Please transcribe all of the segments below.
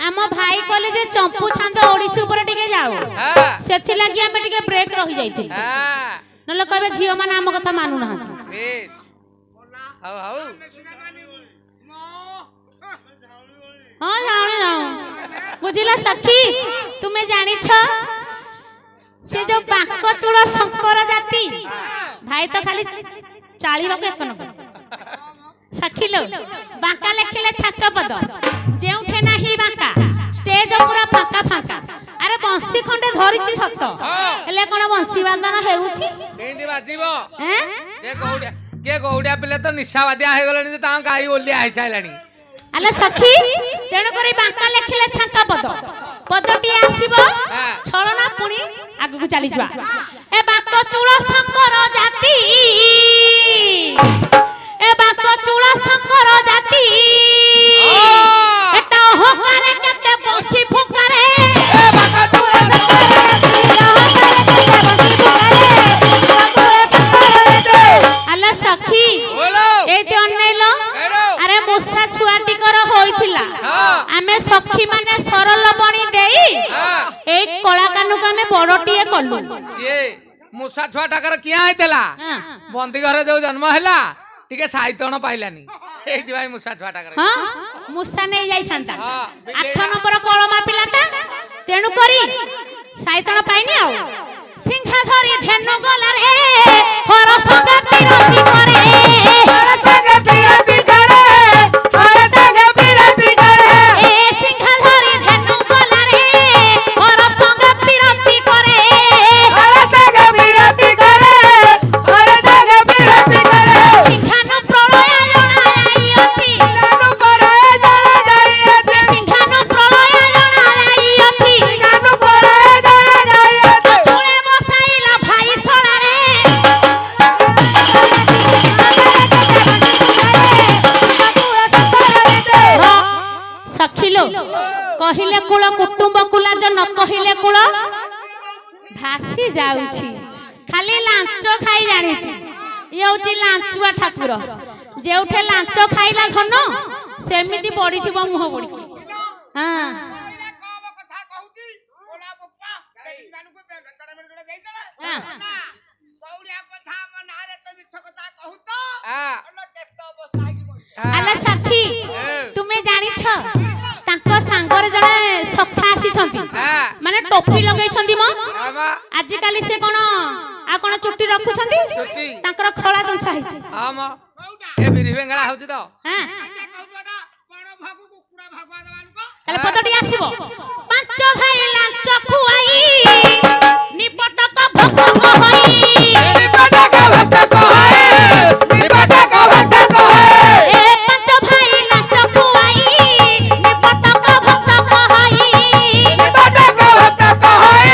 आम भाई कहले जे चंपू छांद ओडिसी ऊपर टिके जाओ सेथि लागि हम टिके ब्रेक रहि जाइथि नले कहबे झियो मान आम कथा मानु ना बेस हाउ हाउ हां जाने जाओ बुझिला सखी तुमे जानि छ से जो बांको चूड़ा शंकर जाति भाई तो खाली चाली बाको एक नंबर सखी लो बांका लेखिले छात्र पद जेउठे नाही बांका स्टेज पूरा फांका फांका अरे बंसी खंडे धरिछि सत हेले कोन बंसी बांधन हेउछि केंडी बाजिबो हैं के गौडिया पिले तो निशावादिया हे गलनी ता गाई ओलिया आइ चाइलानी आले सखी तेणु करी बांका लेखिले छांका पद पदटी आसीबो छळना पुणी आगु को चली जवा ए बाको चूड़ा शंकर जाति ए बाको चूड़ा शंकर जाति एटा होकारे केते बंसी फुकारे ए बाको चूड़ा आले सखी ए जे अनैलो अरे मुसा छुआटी कर होइथिला आमे सखी माने सरल बणी देई एक कला कानु का में बड़टिए कलु से मुसा छुआ टाकर किया आइतला बंदी घरे जो जन्म हैला टिके साहित्यण पाइलानी एथि भाई मुसा छुआ टाकर हां मुसा नै जाई थांता 8 नंबर कलमा पिलाटा तेनु करी साहित्यण पाइनी आ सिंहा धरी धेनु गला रे हर संग पिरती करे हर संग पिरती करे हर संग पिरती करे ए सिंहा धरी धेनु गला रे हर संग पिरती करे हर संग पिरती करे हर संग पिरती करे सिंहानु प्रलय जणाई अछि सिंहानु प्रलय जणाई अछि सिंहानु प्रलय जणाई अछि सिंहानु प्रलय जणाई अछि तुले बसाइला भाई सोना रे सखिलो कहिले कुल कुटुंब कुला जो न कहिले कुल भासी जाउछि खाली लांच खाई जानिछि ये होछि लांचुआ ठाकुर जेउठे लांच खाइला धन सेमिति पडिथिबो मुह पडिकी हां कथा कहूती ओला बप्पा मानु को गचरा में जोड़ा जाइतला हां बौड़िया कथा हम नारे से मिछ कथा कहूत हां अन केत अवस्था की आला सखी तुमे जानि छ तांको सांगर जणे सखा आसी छंती माने टोपी लगै छंती म आज काली से कोन आ कोन चुट्टी रखु छंती तांकर खळा जंछा हिची हां म ए बिरि बेंगळा होची तो हां कोन भागु कुकुडा भागवा देबानु को ताले पतडी आसीबो पांच भाई लांच खुआई निपटक भक्त कहई निपटक भक्त कहई निपटक भक्त कहई ए पांच भाई लांच खुआई निपटक भक्त कहई निपटक भक्त कहई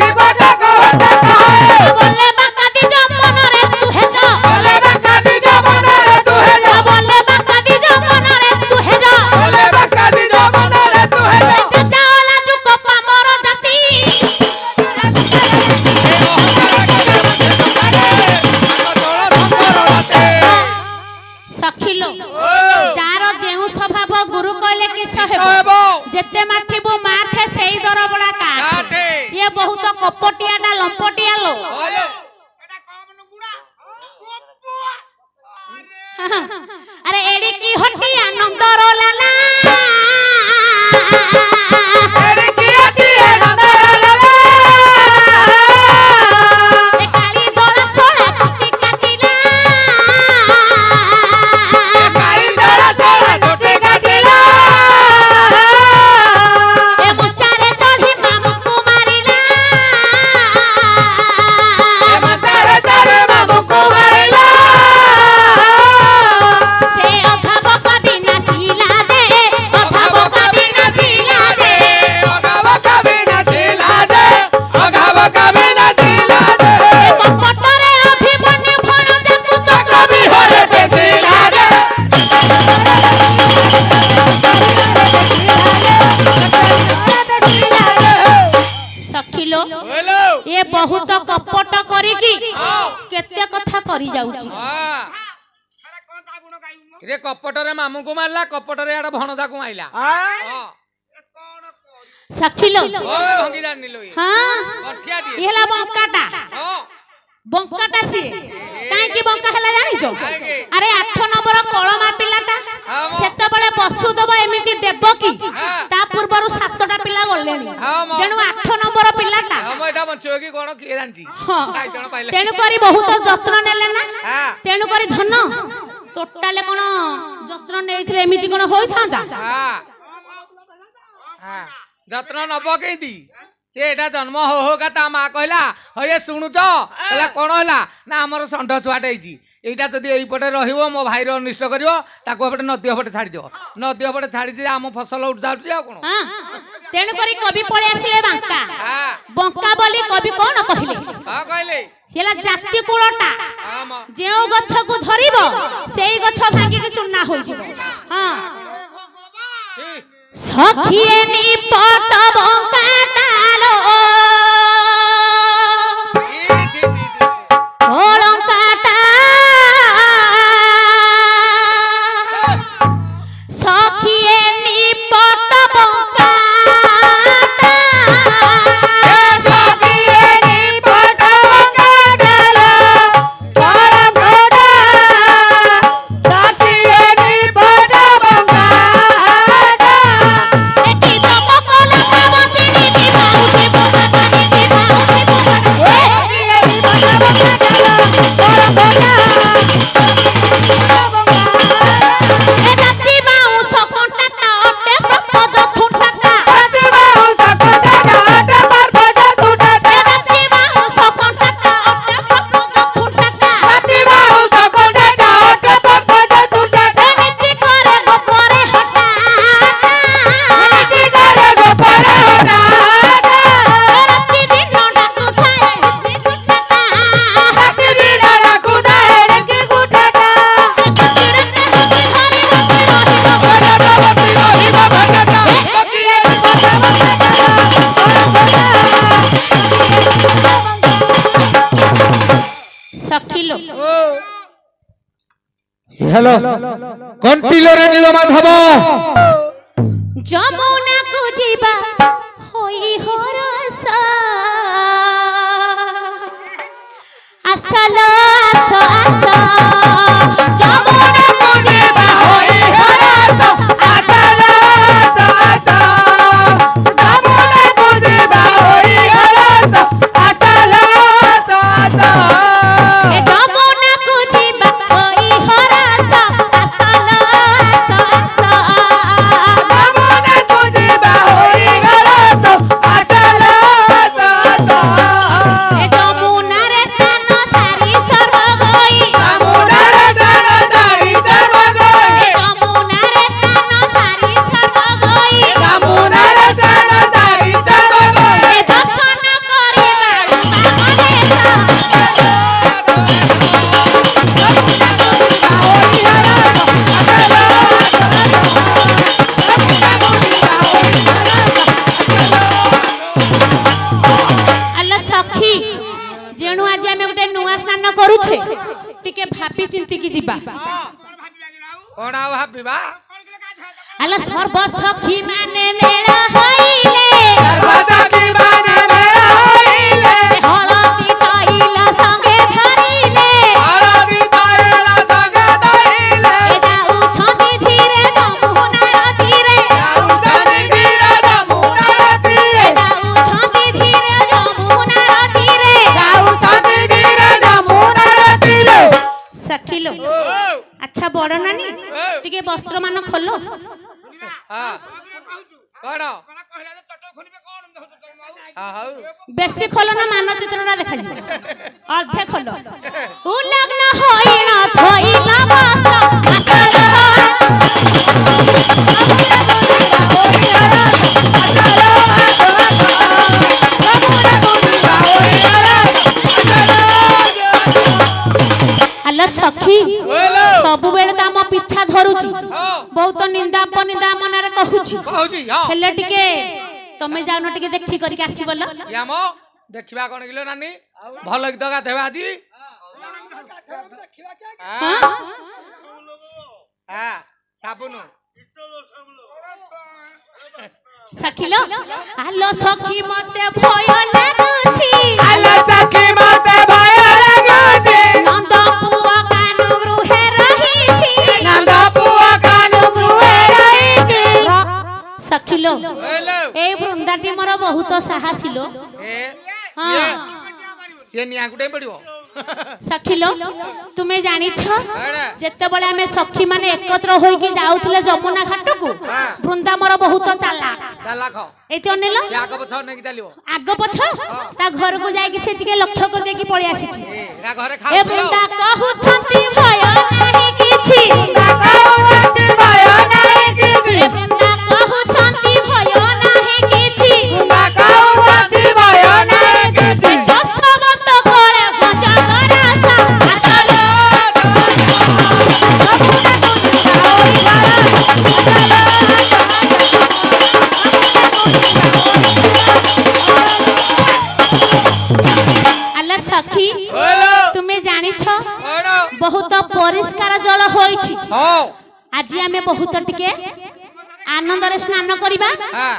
निपटक भक्त कहई बोले बाका दी जो मन रे तू हे जा बोले बाका दी जो मन रे तू हे जा बोले बाका दी जो मन रे तू हे जा बोले बाका दी जो मन रे तू हे जा चाचा वाला जुक पामर जाति सखिलो जार जेउ स्वभाव गुरु कहले कि सहबो जेते माठिबो माठे सेई दर बडा काठे ये बहुत कपटिया डा लंपटिया लो एटा कम नुगुडा अरे एडी की हटी आनंद रो लाला एडी की हटी आनंद रो लाला ए काली दोला सोळा छुट्टी काटिला ए काली दोला सोळा छुट्टी काटिला ए मुचारे चढ़ी मामू को मारिला ए मुचारे चढ़ी मामू को मारिला से अधाबक बिना सिला जे अधाबक बिना सिला जे अधाबक बिना सिला जे अधाबक बिना सिला जे ए कपटरे अभिमन्यु भण जाकु चक्र बिहरे पेसिला जे सखिलो ये बहुत कपट करी की केते कथा करी जाउची रे कपट रे मामू को मारला कपट रे आडा भणजा को आइला हां सखिलो ओए भंगी जान निलो हां गठिया दिए इहला बंकाटा हां बंकाटा सी काहे की बंका हला जानि जो अरे 8 नंबर कळमा पिलाटा सेते बेले बसुदेव एमिति देव की ता पूर्वरु 7टा पिला गलेनी जेनु 8 नंबर पिलाटा हम एटा बंचो की कोन के जानती काई जण पाइले तेनु करी बहुत जत्न नेले ना तेनु करी धन टोटाले कोन जत्न नेइथिले एमिति कोन होई थांदा हां हां जत्न नबो केदी से एटा जन्म हो का ता मा कहला हे सुनु तो कहला कोन होला ना हमर संढ छुआटे हिची एटा जदी एई पटे रहिवो मो भाई रो अनिष्ट करिवो ताको पटे नदी पटे छाडी दियो नदी पटे छाडी दे हम फसल उठ जाउची आ कोन हां तेनु करी कवि पळे आसिले बांका हां बंका बोली कवि कोन कहिले हां कहले हेला जाति कुलटा हां जेउ गछ को धरिबो सेई गछ भांगी के चुन्ना होई जिवो हां सखिए निपट बंका तालो ओलंकाटा सखिए निपट बंका सखिए निपट बंका तालो ओलंकाटा सखिए निपट बंका एकी तमकोला बसिनी की बाउसी बंका पानी की बाउसी बंका सखिए निपट बंका तालो ओलंकाटा ए राती बाउस कोंटाटा ओटे प्रपोज थुटाटा राती बाउस कोंटाटा ओटे प्रपोज थुटाटा राती बाउस कोंटाटा ओटे प्रपोज थुटाटा राती बाउस कोंटाटा ओटे प्रपोज थुटाटा नीति करे गोपरे हटाटा नीति करे गोपरे हटाटा राती दिन डाकू थाए नीति गुटाटा राती दिन डाकू थाए नीति गुटाटा सखिलो हेलो कंटिलो रे नील माधव जमुना को जीवा होई हरस आसल आस आस जमुना को जीवा होई हरस आसल आस आस जमुना को जीवा होई हरस आसल आस आस ए जमुना को जीवा होई हरस आसल आस आस जमुना को जीवा होई हरस आसल आस आस ए जमुना रे स्नान सारी सर्व गई जमुना रे स्नान सारी सर्व गई जमुना रे स्नान सारी सर्व गई जमुना रे स्नान सारी सर्व गई दर्शन करिबा अल्ला सखी जेणु आज आमे गोटे नुआ स्नान करूछे टिके भाबी चिंती की जिबा कोन आ भाबीबा अल्ला सर्व सखी माने मेला होइले सर्व सखी माने मेला होइले हळदी तैला संगे धरिले हळदी तैला संगे धरिले ए जाऊ छंदी धीरे जमुनार तीरे जाऊ छंदी धीरे जमुनार तीरे जाऊ छंदी धीरे जमुनार तीरे जाऊ छंदी धीरे जमुनार तीरे सखिलो अच्छा बड़ नानी टिके वस्त्र मान खोलो हां कोन हां हां बेसी खोलो ना मानचित्रटा देखा जिवो अर्धे खोलो उलग्न होइना थइला वस्त्र अल्ला सखी सब बेले त हम पीछा धरुची बहुत निंदा अपनिंदा मनारे कहूची कहूची हां हेले टिके तमे जाउन टिके देखि करी के आसी बोल याम देखिबा कोन गिलो नानी भल गीत गाथेबा आजी हां हां साबुन सखिलो आलो सखी मते भय लागुछि आलो सखी मते भय लागुछि नंद पुआ कानु गृहे रहिछि नंद पुआ कानु गृहे रहिछि सखिलो ए वृंदाटी मोर बहुत साहसिलो हां ये निया गुटे पड़ियो सखिलो तुमे जानि छ जत्ते बेले हमें सखी माने एकत्र होई कि जाउतले जमुना घाट को वृंदा मोर बहुत चालाक एते अनेलो आग पछ नै कि चलियो आग पछ ता घर को जाई कि से टिके लक्ष्य कर दे कि पळी आसीछि ए घरे खा ए वृंदा कहू छंती भय नाही किछि कहू छंती भय नाही किछि ए वृंदा कहू छंती भय नाही किछि कहू छंती भय नाही किछि जसवत करे भजन रसा आचलो अल्लाह सखी तुम्हें जानी छ बहुत परिष्कार जल होइछि आज आमे बहुत टिके आनंद रे स्नान करिबा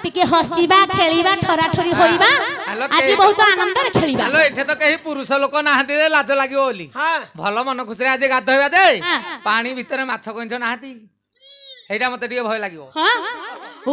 टिके हसीबा खेलीबा ठरा ठरी होइबा आज बहुत आनंद रे खेलीबा हेलो एठे तो कहीं पुरुष लोक नाहंती रे लाज लागियो ओली भलो मन खुशी रे आज गाधोइबा दे पानी भीतर माछ कोंछ नाहंती एटा मते टिके भय लागियो हां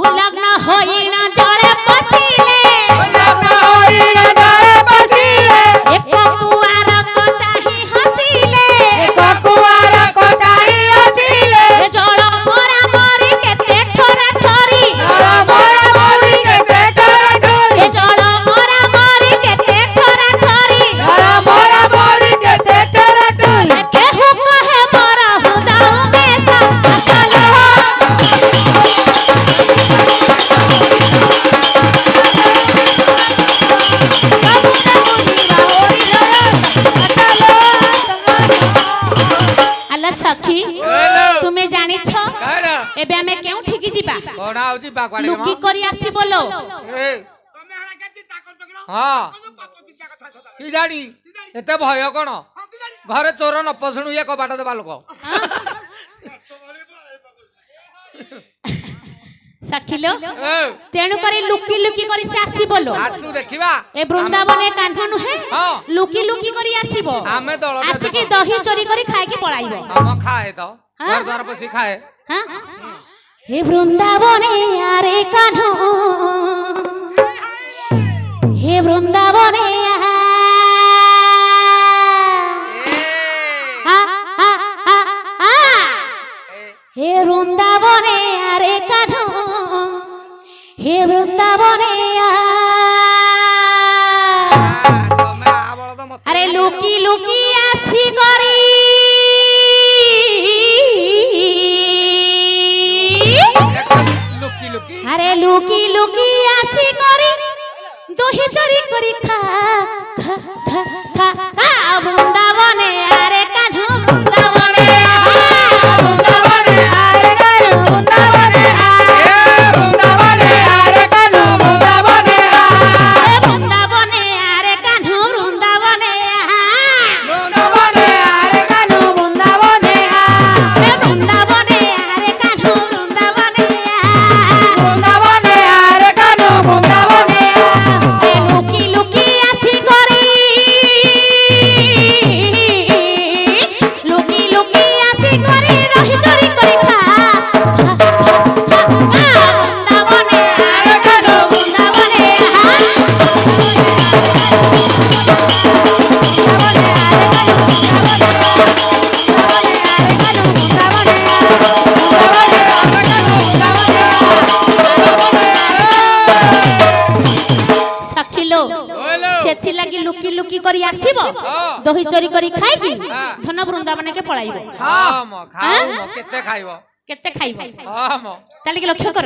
उलग्न होइना जळे पसिले उलग्न होइना जळे पसिले एक कुआर को चाहि हसिले एक कुआर को चाहि हसिले जळ मोरा मोरी केते ठरा ठरी जळ मोरा मोरी केते ठरा ठरी जळ मोरा मोरी केते ठरा ठरी जळ मोरा मोरी केते ठरा ठरी केहू कहे मोरा हुदाऊ मेसा चलो अल्लाह सखी तुम्हें जानी छ एबे हमें केउ ठिकी जिबा कोडा होची बाकवाडे लुकी करी आसी बोलो हां की जानी एते भय कोन घरे चोर न पसणु ये कबाट देबा लोक सखिलो तेणु करी लुकी लुकी करी से आसी बोलो आसु देखिबा ए वृंदावने कान्हा नु है हां लुकी लुकी करी आसीबो आमे दळ आसी की दही चोरी करी खाए की पळाइबो हम खाए तो घर द्वार पसी खाए हां हे वृंदावने आरे कान्हा हे वृंदावने हे वृंदावने आरे कान्हा हे वृंदावने अरे लुकी लुकी आसी करी लुकी लुकी अरे लुकी लुकी आसी करी दही चोरी करी खा खा खा खा खा वृंदावने अरे कान्हा वृंदावने वृंदावने अरे कान्हा वृंदावने वृंदावने आरे कानु वृंदावने वृंदावने अरे कान्हा वृंदावने वृंदावने आरे कानु वृंदावने वृंदावने अरे कान्हा वृंदावने वृंदावने आरे कानु वृंदावने लुकी लुकी आसी करी लुकी लुकी आसी करी रही चोरी करी खा खा खा खा वृंदावने अरे कान्हा वृंदावने सखिलो सेथि लागि लुकी लुकी करी आसीबो दही चोरी करी खाइ की धन वृंदावन के पळाइबो हां म खाऊ म केते खाइबो केते खाइबो हां म ताले के लक्ष्य कर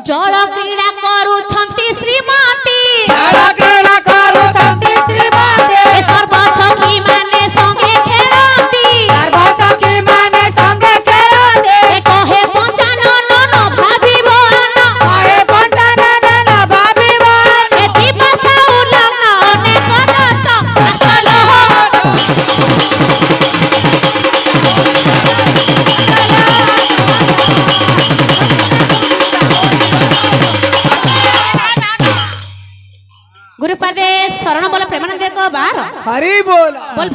जल क्रीड़ा करू छंती श्रीमती जल क्रीड़ा करू छंती श्रीमती ए सर्व सखी माने संगे खेलती सर्व सखी माने संगे खेलती ए कहे पंचानन न भाबिबो न कहे पंचानन न भाबिबो ए दिवसा उलग्न अनेक दस चलो गुरुपादे शरण बोल प्रेमानंद एक बार हरि बोल बोल